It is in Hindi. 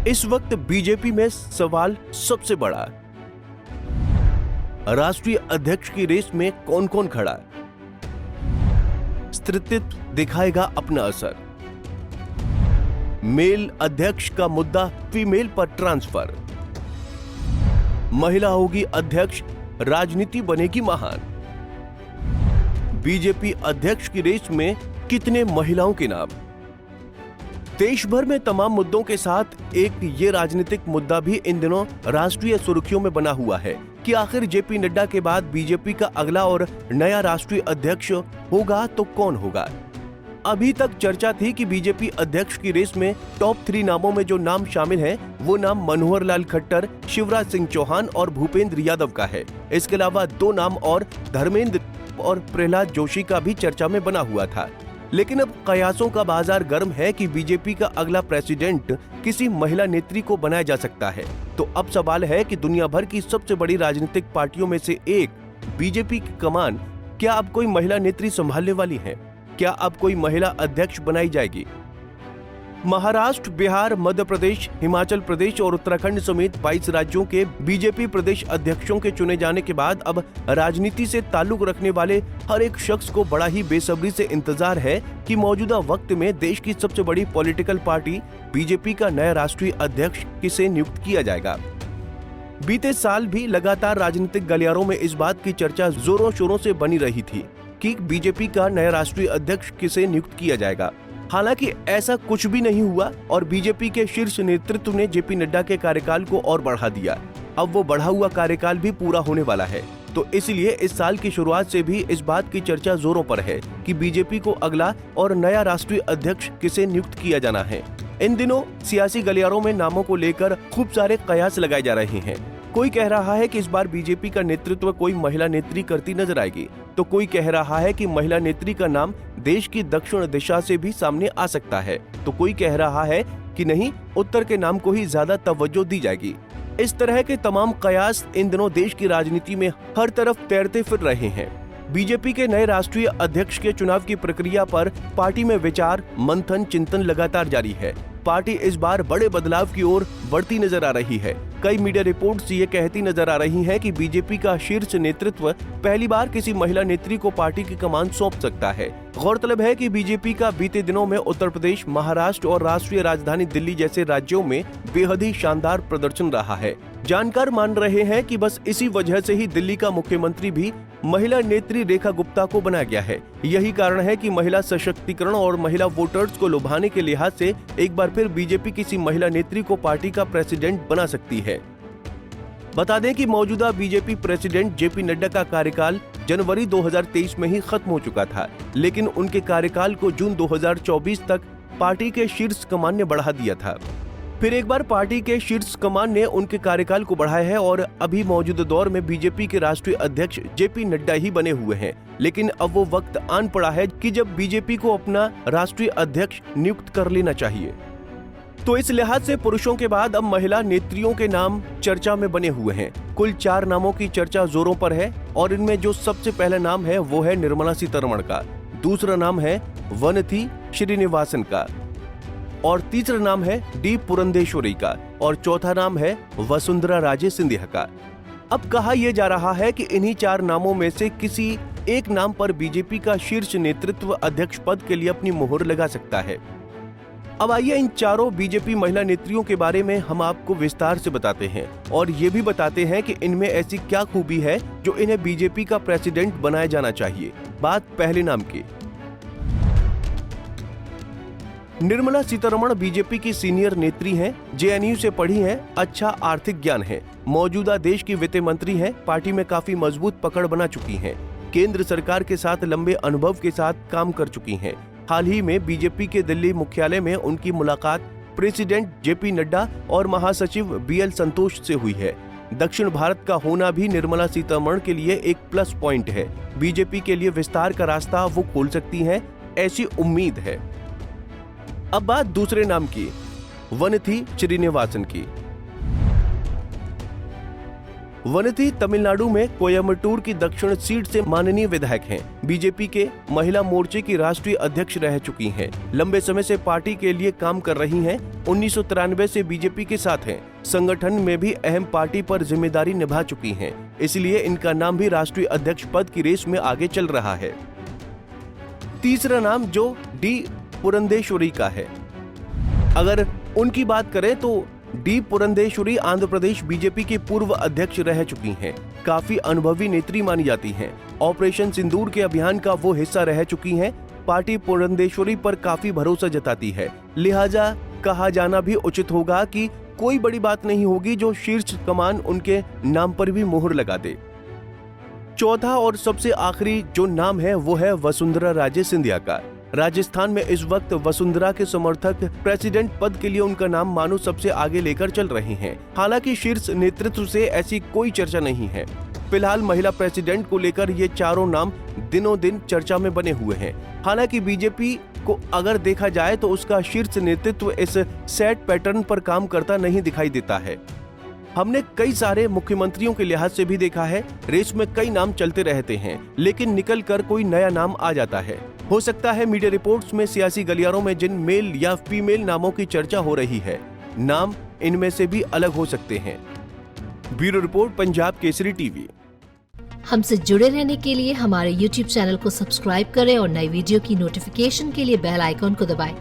इस वक्त बीजेपी में सवाल सबसे बड़ा, राष्ट्रीय अध्यक्ष की रेस में कौन कौन खड़ा, स्थितित्व दिखाएगा अपना असर, मेल अध्यक्ष का मुद्दा फीमेल पर ट्रांसफर, महिला होगी अध्यक्ष, राजनीति बनेगी महान, बीजेपी अध्यक्ष की रेस में कितने महिलाओं के नाम। देश भर में तमाम मुद्दों के साथ एक ये राजनीतिक मुद्दा भी इन दिनों राष्ट्रीय सुर्खियों में बना हुआ है कि आखिर जेपी नड्डा के बाद बीजेपी का अगला और नया राष्ट्रीय अध्यक्ष होगा तो कौन होगा। अभी तक चर्चा थी कि बीजेपी अध्यक्ष की रेस में टॉप 3 नामों में जो नाम शामिल हैं, वो नाम मनोहर लाल खट्टर, शिवराज सिंह चौहान और भूपेंद्र यादव का है। इसके अलावा 2 नाम और धर्मेंद्र और प्रहलाद जोशी का भी चर्चा में बना हुआ था। लेकिन अब कयासों का बाजार गर्म है कि बीजेपी का अगला प्रेसिडेंट किसी महिला नेत्री को बनाया जा सकता है। तो अब सवाल है कि दुनिया भर की सबसे बड़ी राजनीतिक पार्टियों में से एक बीजेपी की कमान क्या अब कोई महिला नेत्री संभालने वाली है? क्या अब कोई महिला अध्यक्ष बनाई जाएगी? महाराष्ट्र, बिहार, मध्य प्रदेश, हिमाचल प्रदेश और उत्तराखंड समेत 22 राज्यों के बीजेपी प्रदेश अध्यक्षों के चुने जाने के बाद अब राजनीति से ताल्लुक रखने वाले हर एक शख्स को बड़ा ही बेसब्री से इंतजार है कि मौजूदा वक्त में देश की सबसे बड़ी पॉलिटिकल पार्टी बीजेपी का नया राष्ट्रीय अध्यक्ष किसे नियुक्त किया जाएगा। बीते साल भी लगातार राजनीतिक गलियारों में इस बात की चर्चा जोरों शोरों से बनी रही थी कि बीजेपी का नया राष्ट्रीय अध्यक्ष किसे नियुक्त किया जाएगा। हालांकि ऐसा कुछ भी नहीं हुआ और बीजेपी के शीर्ष नेतृत्व ने जेपी नड्डा के कार्यकाल को और बढ़ा दिया। अब वो बढ़ा हुआ कार्यकाल भी पूरा होने वाला है, तो इसलिए इस साल की शुरुआत से भी इस बात की चर्चा जोरों पर है कि बीजेपी को अगला और नया राष्ट्रीय अध्यक्ष किसे नियुक्त किया जाना है। इन दिनों सियासी गलियारों में नामों को लेकर खूब सारे कयास लगाए जा रहे हैं। कोई कह रहा है कि इस बार बीजेपी का नेतृत्व कोई महिला नेत्री करती नजर आएगी, तो कोई कह रहा है कि महिला नेत्री का नाम देश की दक्षिण दिशा से भी सामने आ सकता है, तो कोई कह रहा है कि नहीं, उत्तर के नाम को ही ज्यादा तवज्जो दी जाएगी। इस तरह के तमाम कयास इन दिनों देश की राजनीति में हर तरफ तैरते फिर रहे हैं। बीजेपी के नए राष्ट्रीय अध्यक्ष के चुनाव की प्रक्रिया पर पार्टी में विचार, मंथन, चिंतन लगातार जारी है। पार्टी इस बार बड़े बदलाव की ओर बढ़ती नजर आ रही है। कई मीडिया रिपोर्ट्स ये कहती नजर आ रही हैं कि बीजेपी का शीर्ष नेतृत्व पहली बार किसी महिला नेत्री को पार्टी की कमान सौंप सकता है। गौरतलब है कि बीजेपी का बीते दिनों में उत्तर प्रदेश, महाराष्ट्र और राष्ट्रीय राजधानी दिल्ली जैसे राज्यों में बेहद ही शानदार प्रदर्शन रहा है। जानकार मान रहे हैं कि बस इसी वजह से ही दिल्ली का मुख्यमंत्री भी महिला नेत्री रेखा गुप्ता को बनाया गया है। यही कारण है कि महिला सशक्तिकरण और महिला वोटर्स को लुभाने के लिहाज से एक बार फिर बीजेपी किसी महिला नेत्री को पार्टी का प्रेसिडेंट बना सकती है। बता दें कि मौजूदा बीजेपी प्रेसिडेंट जेपी नड्डा का कार्यकाल जनवरी 2023 में ही खत्म हो चुका था, लेकिन उनके कार्यकाल को जून 2024 तक पार्टी के शीर्ष कमान ने बढ़ा दिया था। फिर एक बार पार्टी के शीर्ष कमान ने उनके कार्यकाल को बढ़ाया है और अभी मौजूदा दौर में बीजेपी के राष्ट्रीय अध्यक्ष जेपी नड्डा ही बने हुए हैं। लेकिन अब वो वक्त आन पड़ा है कि जब बीजेपी को अपना राष्ट्रीय अध्यक्ष नियुक्त कर लेना चाहिए। तो इस लिहाज से पुरुषों के बाद अब महिला नेत्रियों के नाम चर्चा में बने हुए हैं। कुल 4 नामों की चर्चा जोरों पर है और इनमें जो सबसे पहला नाम है वो है निर्मला सीतारमण का, दूसरा नाम है वनिथी श्रीनिवासन का और तीसरा नाम है डी पुरंदेश्वरी का और चौथा नाम है वसुंधरा राजे सिंधिया का। अब कहा यह जा रहा है कि इन्हीं 4 नामों में से किसी एक नाम पर बीजेपी का शीर्ष नेतृत्व अध्यक्ष पद के लिए अपनी मोहर लगा सकता है। अब आइए इन चारों बीजेपी महिला नेत्रियों के बारे में हम आपको विस्तार से बताते हैं और ये भी बताते हैं कि इनमें ऐसी क्या खूबी है जो इन्हें बीजेपी का प्रेसिडेंट बनाया जाना चाहिए। बात पहले नाम की। निर्मला सीतारमण बीजेपी की सीनियर नेत्री हैं, जेएनयू से पढ़ी हैं, अच्छा आर्थिक ज्ञान है, मौजूदा देश की वित्त मंत्री हैं, पार्टी में काफी मजबूत पकड़ बना चुकी हैं, केंद्र सरकार के साथ लंबे अनुभव के साथ काम कर चुकी हैं। हाल ही में बीजेपी के दिल्ली मुख्यालय में उनकी मुलाकात प्रेसिडेंट जेपी नड्डा और महासचिव बीएल संतोष से हुई है। दक्षिण भारत का होना भी निर्मला सीतारमण के लिए एक प्लस पॉइंट है। बीजेपी के लिए विस्तार का रास्ता वो खोल सकती हैं, ऐसी उम्मीद है। अब बात दूसरे नाम की, वनिथी श्रीनिवासन की। वनिथी तमिलनाडु में कोयम्बटूर की दक्षिण सीट से माननीय विधायक हैं। बीजेपी के महिला मोर्चे की राष्ट्रीय अध्यक्ष रह चुकी हैं। लंबे समय से पार्टी के लिए काम कर रही हैं। 1993 से बीजेपी के साथ हैं। संगठन में भी अहम पार्टी पर जिम्मेदारी निभा चुकी हैं। इसलिए इनका नाम भी राष्ट्रीय अध्यक्ष पद की रेस में आगे चल रहा है। तीसरा नाम जो डी पुरंदेश्वरी का है। अगर उनकी बात करें तो डी पुरंदेश्वरी आंध्र प्रदेश बीजेपी की पूर्व अध्यक्ष रह चुकी हैं। काफी अनुभवी नेत्री मानी जाती हैं। ऑपरेशन सिंदूर के अभियान का वो हिस्सा रह चुकी हैं। पार्टी पुरंदेश्वरी पर काफी भरोसा जताती है। लिहाजा कहा जाना भी उचित होगा कि कोई बड़ी बात नहीं होगी जो शीर्ष कमान उनके नाम पर भी मोहर लगा दे। चौथा और सबसे आखिरी जो नाम है वो है वसुंधरा राजे सिंधिया का। राजस्थान में इस वक्त वसुंधरा के समर्थक प्रेसिडेंट पद के लिए उनका नाम मानो सबसे आगे लेकर चल रहे हैं। हालांकि शीर्ष नेतृत्व से ऐसी कोई चर्चा नहीं है। फिलहाल महिला प्रेसिडेंट को लेकर ये चारों नाम दिनों दिन चर्चा में बने हुए हैं। हालांकि बीजेपी को अगर देखा जाए तो उसका शीर्ष नेतृत्व इस सेट पैटर्न पर काम करता नहीं दिखाई देता है। हमने कई सारे मुख्यमंत्रियों के लिहाज से भी देखा है, रेस में कई नाम चलते रहते हैं लेकिन निकल कर कोई नया नाम आ जाता है। हो सकता है मीडिया रिपोर्ट्स में सियासी गलियारों में जिन मेल या फीमेल नामों की चर्चा हो रही है, नाम इनमें से भी अलग हो सकते हैं। Bureau report, Punjab Kesari TV. हमसे जुड़े रहने के लिए हमारे YouTube चैनल को सब्सक्राइब करें और नई वीडियो की नोटिफिकेशन के लिए बेल आइकॉन को दबाएं।